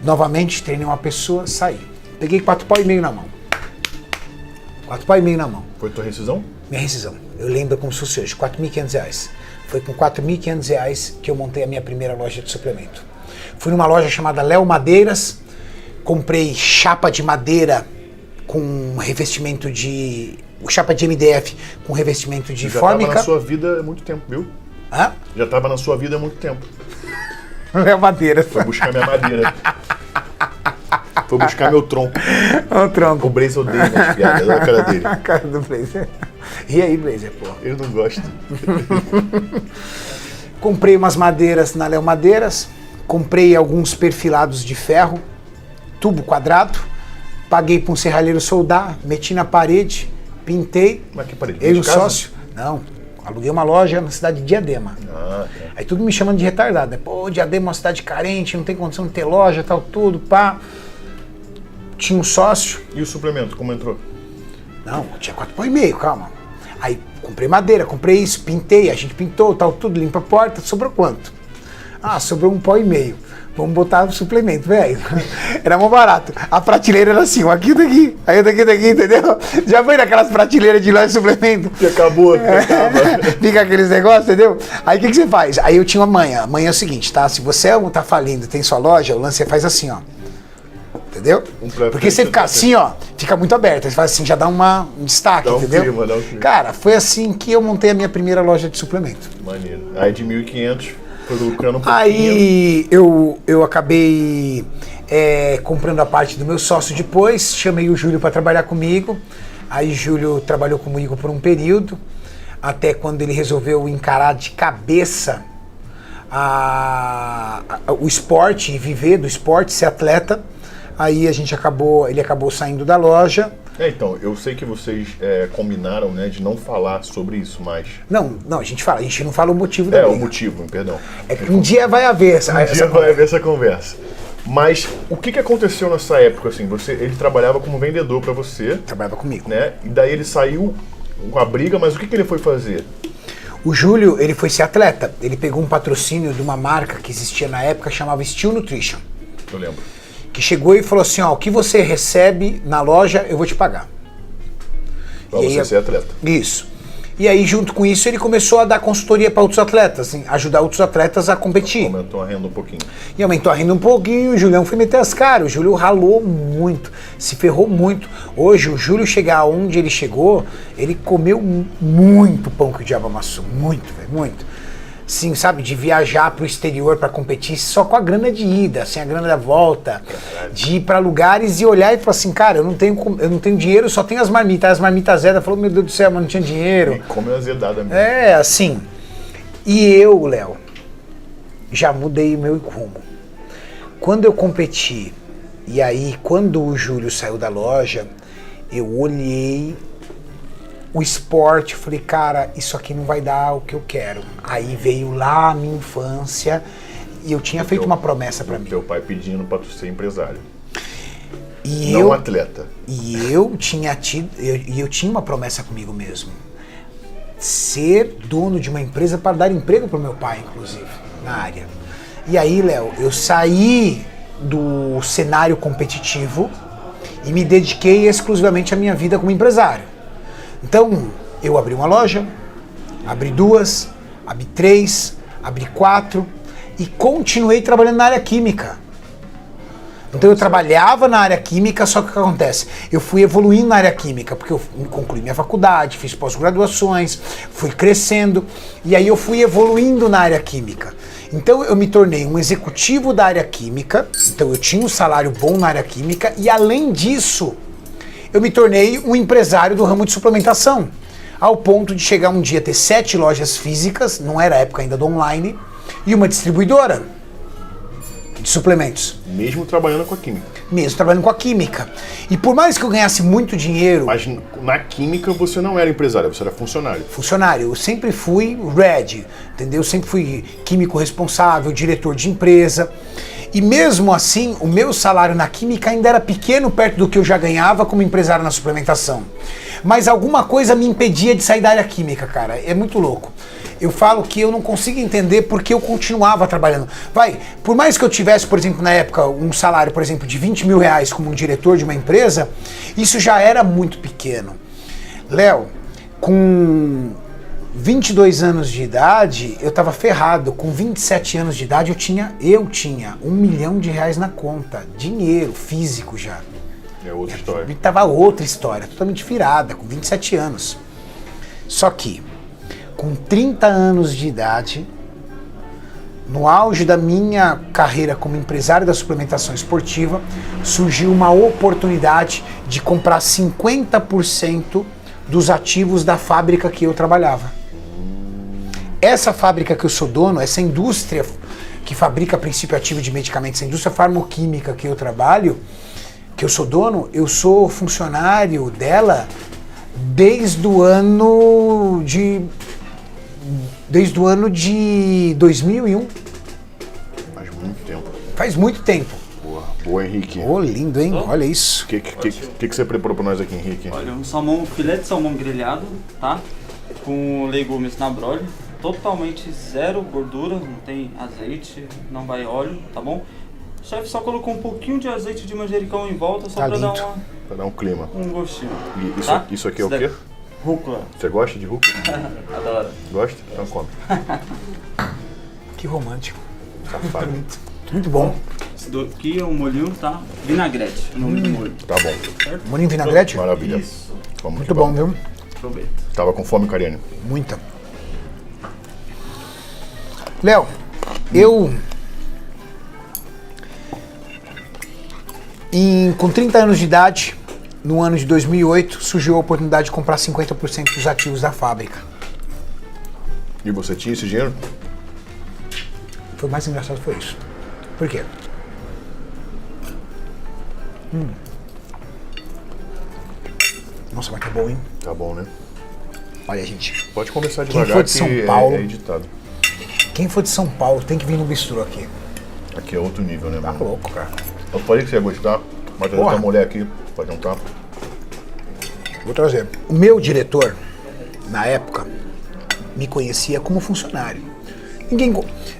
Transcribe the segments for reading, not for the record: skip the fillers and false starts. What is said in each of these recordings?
novamente, treinei uma pessoa, saí. Peguei 4,5 pau na mão. 4,5 pau na mão. Foi tua rescisão? Minha rescisão. Eu lembro como se fosse hoje, R$4.500. Foi com R$4.500 que eu montei a minha primeira loja de suplemento. Fui numa loja chamada Léo Madeiras, comprei chapa de madeira com revestimento de... chapa de MDF com revestimento de fórmica. Já estava na sua vida há muito tempo, viu? Hã? Já estava na sua vida há muito tempo. Léo Madeiras. Foi buscar minha madeira. Foi buscar meu tronco. O tronco. O Blazer odeia as piadas, olha a cara dele. A cara do Blazer. E aí, Blazer, pô? Eu não gosto. Comprei umas madeiras na Léo Madeiras, comprei alguns perfilados de ferro, tubo quadrado, paguei para um serralheiro soldar, meti na parede, pintei. Mas que parede? Eu e o sócio. Não, aluguei uma loja na cidade de Diadema. Ah, tá. Aí tudo me chamando de retardado, né? Pô, Diadema é uma cidade carente, não tem condição de ter loja, tal, tudo, pá. Tinha um sócio. E o suplemento, como entrou? Não, tinha 4,5 pau, calma. Aí comprei madeira, comprei isso, pintei, a gente pintou, tal, tudo, limpa a porta, sobrou quanto? Ah, sobrou 1,5 pau. Vamos botar o suplemento, velho. Era mó barato. A prateleira era assim, ó, aqui daqui, aí daqui, entendeu? Já foi naquelas prateleiras de loja de suplemento? Que acabou, que acaba. Fica aqueles negócios, entendeu? Aí o que você faz? Aí eu tinha uma manha. A manha é o seguinte, tá? Se você tá falindo, tem sua loja, o lance você faz assim, ó. Entendeu? Porque você ficar assim, ó, fica muito aberto. Você faz assim, já dá um destaque, dá um entendeu? clima, dá um clima. Cara, foi assim que eu montei a minha primeira loja de suplemento. Maneiro. Aí de 1.500, foi lucrando um pouquinho. Aí eu acabei comprando a parte do meu sócio depois, chamei o Júlio para trabalhar comigo. Aí o Júlio trabalhou comigo por um período, até quando ele resolveu encarar de cabeça o esporte, viver do esporte, ser atleta. Aí ele acabou saindo da loja. Então, eu sei que vocês combinaram, né, de não falar sobre isso, mas... Não, a gente não fala o motivo da briga. O motivo, perdão. Um dia vai haver essa conversa. Mas o que aconteceu nessa época, assim? Ele trabalhava como vendedor para você. Trabalhava comigo. Né? E daí ele saiu com a briga, mas o que ele foi fazer? O Júlio, ele foi ser atleta. Ele pegou um patrocínio de uma marca que existia na época, chamava Steel Nutrition. Eu lembro. Que chegou e falou assim, ó, o que você recebe na loja, eu vou te pagar. Pra você ser atleta. Isso. E aí, junto com isso, ele começou a dar consultoria para outros atletas, assim, ajudar outros atletas a competir. Aumentou a renda um pouquinho. E aumentou a renda um pouquinho, o Julião foi meter as caras, o Júlio ralou muito, se ferrou muito. Hoje, o Júlio chegar onde ele chegou, ele comeu muito pão que o diabo amassou, muito, velho, muito. Sim, sabe, de viajar pro exterior para competir só com a grana de ida, sem a grana da volta, de ir para lugares e olhar e falar assim, cara, eu não tenho dinheiro, só tenho as marmitas azedas. Falou, meu Deus do céu, mas não tinha dinheiro. E come azedada mesmo. Assim. E eu, Léo, já mudei o meu rumo. Quando eu competi, e aí quando o Júlio saiu da loja, eu olhei o esporte, falei, cara, isso aqui não vai dar o que eu quero. Aí veio lá a minha infância e eu tinha feito uma promessa para mim. Teu pai pedindo para tu ser empresário. E não atleta. E eu tinha uma promessa comigo mesmo. Ser dono de uma empresa para dar emprego pro meu pai, inclusive, na área. E aí, Léo, eu saí do cenário competitivo e me dediquei exclusivamente à minha vida como empresário. Então, eu abri uma loja, abri 2, abri 3, abri 4 e continuei trabalhando na área química. Então eu trabalhava na área química, só que o que acontece? Eu fui evoluindo na área química, porque eu concluí minha faculdade, fiz pós-graduações, fui crescendo, e aí eu fui evoluindo na área química. Então eu me tornei um executivo da área química, então eu tinha um salário bom na área química, e além disso, eu me tornei um empresário do ramo de suplementação, ao ponto de chegar um dia a ter 7 lojas físicas, não era a época ainda do online, e uma distribuidora de suplementos. Mesmo trabalhando com a química. Mesmo trabalhando com a química. E por mais que eu ganhasse muito dinheiro... Mas na química você não era empresário, você era funcionário. Funcionário. Eu sempre fui Red, entendeu? Eu sempre fui químico responsável, diretor de empresa. E mesmo assim, o meu salário na química ainda era pequeno perto do que eu já ganhava como empresário na suplementação. Mas alguma coisa me impedia de sair da área química, cara. É muito louco. eu falo que eu não consigo entender porque eu continuava trabalhando. Por mais que eu tivesse, por exemplo, na época, um salário, por exemplo, de 20 mil reais como um diretor de uma empresa, isso já era muito pequeno. Léo, com 22 anos de idade, eu estava ferrado. Com 27 anos de idade, eu tinha R$1 milhão na conta. Dinheiro, físico já. É outra história. Tava outra história, totalmente virada, com 27 anos. Só que, com 30 anos de idade, no auge da minha carreira como empresário da suplementação esportiva, surgiu uma oportunidade de comprar 50% dos ativos da fábrica que eu trabalhava. Essa fábrica que eu sou dono, essa indústria que fabrica princípio ativo de medicamentos, essa indústria farmoquímica que eu trabalho, que eu sou dono, eu sou funcionário dela desde o ano de 2001. Faz muito tempo. Faz muito tempo. Boa, Henrique. Lindo, hein? Olha isso. O que você preparou pra nós aqui, Henrique? Olha, um filé de salmão grelhado, tá? Com legumes na broilha, totalmente zero gordura, não tem azeite, não vai óleo, tá bom? O chefe só colocou um pouquinho de azeite de manjericão em volta, só pra dar Pra dar um clima. um gostinho. E tá? isso aqui é o quê? Rúcula. Você gosta de rúcula? Adoro. Gosta? Então come. Que romântico. Safado. Muito bom. Esse daqui é um molhinho, tá? Vinagrete, o nome do molho. Tá bom. Certo? Molinho vinagrete? Maravilha. Isso. Vamos Muito que bom, vamos. viu? Aproveita. Tava com fome, Karine? Muita. Léo, eu... com 30 anos de idade, no ano de 2008, surgiu a oportunidade de comprar 50% dos ativos da fábrica. E você tinha esse dinheiro? Foi mais engraçado, foi isso. Por quê? Nossa, mas tá bom, hein? Tá bom, né? Olha, gente, Pode começar Quem devagar for de São que Paulo- é editado. quem for de São Paulo tem que vir no bistrô aqui. Aqui é outro nível, né, Tá mano? louco, cara. Eu falei que você ia gostar, mas eu Porra. tenho uma mulher aqui, pode entrar. Vou trazer. O meu diretor, na época, me conhecia como funcionário.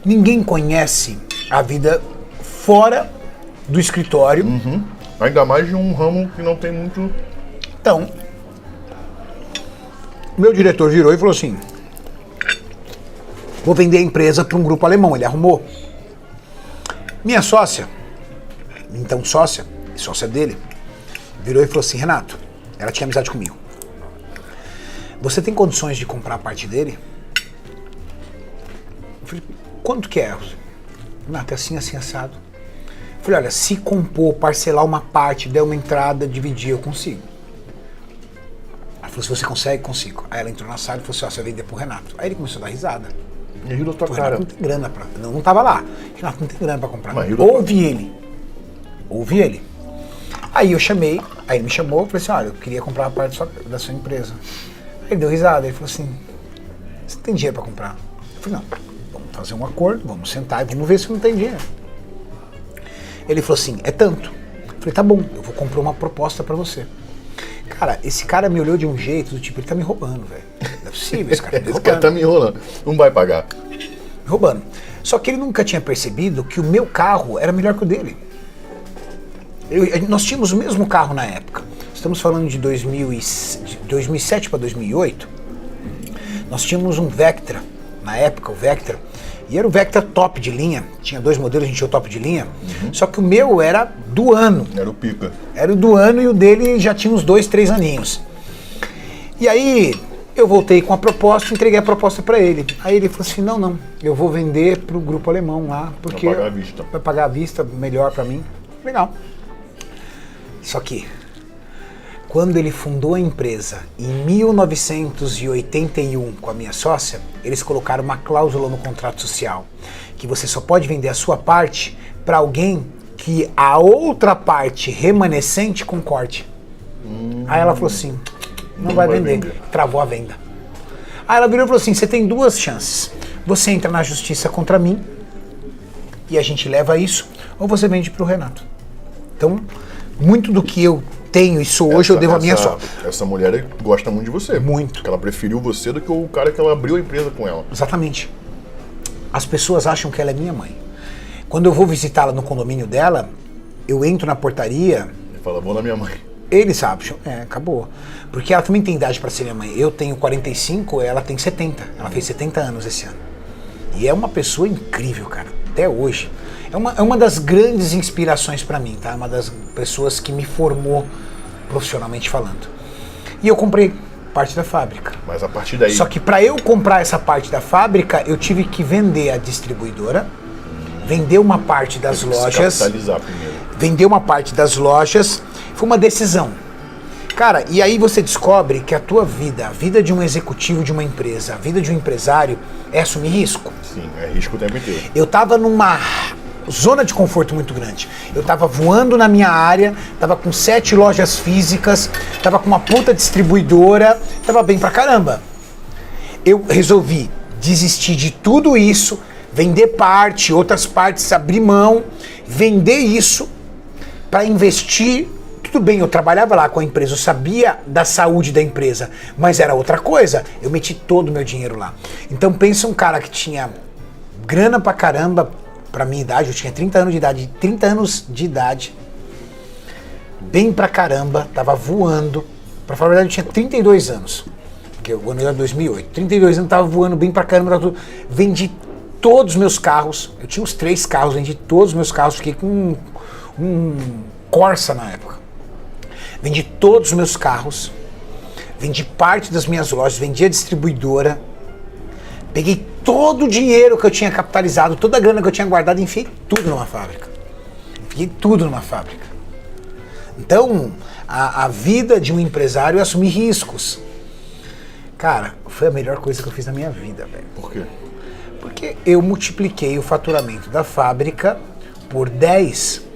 Ninguém conhece a vida fora do escritório. Ainda mais de um ramo que não tem muito... Então, o meu diretor virou e falou assim: vou vender a empresa para um grupo alemão. Ele arrumou. Minha sócia, então sócia dele, virou e falou assim: Renato, ela tinha amizade comigo, você tem condições de comprar a parte dele? Eu falei: quanto que é? Renato, é assim, assim, assado. Eu falei: olha, se compor, parcelar uma parte, der uma entrada, dividir, eu consigo. Ela falou: se você consegue, consigo. Aí ela entrou na sala e falou assim: ó, você vai vender pro Renato. Aí ele começou a dar risada. E riu da tua O cara. Renato não tem grana pra... Não tava lá. Renato não tem grana pra comprar. Mas riu da Ouve ele. Aí eu chamei, aí ele me chamou e falei assim: olha, eu queria comprar a parte da sua empresa. Aí ele deu risada, ele falou assim: você tem dinheiro pra comprar? Eu falei: não, vamos fazer um acordo, vamos sentar e vamos ver se não tem dinheiro. Ele falou assim: é tanto. Eu falei: tá bom, eu vou comprar uma proposta pra você. Cara, esse cara me olhou de um jeito do tipo: ele tá me roubando, velho. Não é possível, esse cara tá me Esse roubando. cara tá me enrolando. Não vai pagar. Me roubando. Só que ele nunca tinha percebido que o meu carro era melhor que o dele. Nós tínhamos o mesmo carro na época. Estamos falando de 2007 para 2008. Nós tínhamos um Vectra, na época, o Vectra. E era o Vectra top de linha. Tinha dois modelos, a gente tinha o top de linha. Só que o meu era do ano. Era o pica. Era o do ano e o dele já tinha uns 2, 3 aninhos. E aí eu voltei com a proposta, entreguei a proposta para ele. Aí ele falou assim: não, eu vou vender pro grupo alemão lá, porque Vai pagar à vista. vai pagar à vista, melhor para mim. Legal. Só que quando ele fundou a empresa em 1981 com a minha sócia, eles colocaram uma cláusula no contrato social que você só pode vender a sua parte para alguém que a outra parte remanescente concorde. Aí ela falou assim: não vai vender. Travou a venda. Aí ela virou e falou assim: você tem duas chances. Você entra na justiça contra mim e a gente leva isso, ou você vende para o Renato. Então, muito do que eu tenho e sou hoje, eu devo a minha sogra. Essa mulher gosta muito de você. Muito. Porque ela preferiu você do que o cara que ela abriu a empresa com ela. Exatamente. As pessoas acham que ela é minha mãe. Quando eu vou visitá-la no condomínio dela, eu entro na portaria... Ele fala, vou na minha mãe. Eles acham, acabou. Porque ela também tem idade para ser minha mãe. Eu tenho 45, ela tem 70. Ela fez 70 anos esse ano. E é uma pessoa incrível, cara. Até hoje. É uma das grandes inspirações para mim, tá? Uma das pessoas que me formou profissionalmente falando. E eu comprei parte da fábrica. Mas a partir daí... Só que para eu comprar essa parte da fábrica, eu tive que vender a distribuidora, vender uma parte das lojas... Se capitalizar primeiro. Vender uma parte das lojas. Foi uma decisão. Cara, e aí você descobre que a tua vida, a vida de um executivo de uma empresa, a vida de um empresário é assumir risco. Sim, é risco o tempo inteiro. Eu tava numa zona de conforto muito grande. Eu tava voando na minha área, tava com 7 lojas físicas, tava com uma puta distribuidora, tava bem pra caramba. Eu resolvi desistir de tudo isso, vender parte, outras partes, abrir mão, vender isso para investir. Tudo bem, eu trabalhava lá com a empresa, eu sabia da saúde da empresa, mas era outra coisa. Eu meti todo o meu dinheiro lá. Então pensa um cara que tinha grana pra caramba, pra minha idade, eu tinha 30 anos de idade, bem pra caramba, tava voando. Pra falar a verdade, eu tinha 32 anos, porque o ano era 2008. 32 anos, tava voando bem pra caramba, tava tudo. Vendi todos os meus carros, eu tinha uns 3 carros, vendi todos os meus carros, fiquei com um Corsa na época. Vendi todos os meus carros, vendi parte das minhas lojas, vendi a distribuidora, peguei todo o dinheiro que eu tinha capitalizado, toda a grana que eu tinha guardado e enfiei tudo numa fábrica. Enfiei tudo numa fábrica. Então, a vida de um empresário é assumir riscos. Cara, foi a melhor coisa que eu fiz na minha vida, velho. Por quê? Porque eu multipliquei o faturamento da fábrica por 10.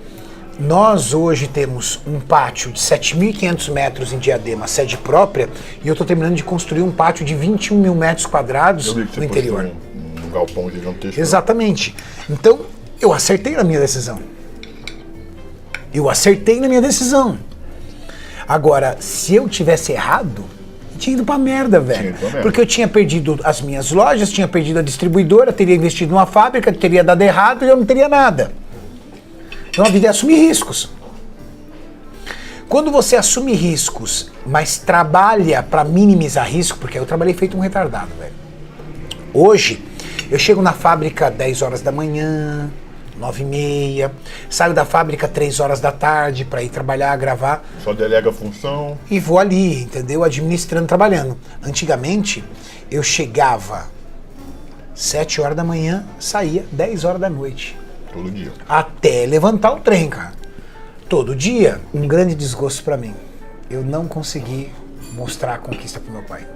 Nós hoje temos um pátio de 7.500 metros em Diadema, sede própria, e eu estou terminando de construir um pátio de 21 mil metros quadrados no interior. Um galpão gigantesco. Exatamente. Então, eu acertei na minha decisão. Agora, se eu tivesse errado, eu tinha ido pra merda, velho. Porque eu tinha perdido as minhas lojas, tinha perdido a distribuidora, teria investido numa fábrica, teria dado errado e eu não teria nada. Então a vida é assumir riscos. Quando você assume riscos, mas trabalha para minimizar risco, porque eu trabalhei feito um retardado, velho. Hoje, eu chego na fábrica 10 horas da manhã, 9h30, saio da fábrica 3 horas da tarde para ir trabalhar, gravar. Só delega a função. E vou ali, entendeu? Administrando, trabalhando. Antigamente, eu chegava 7 horas da manhã, saía 10 horas da noite. Todo dia. Até levantar o trem, cara. Todo dia, um grande desgosto pra mim. Eu não consegui mostrar a conquista pro meu pai.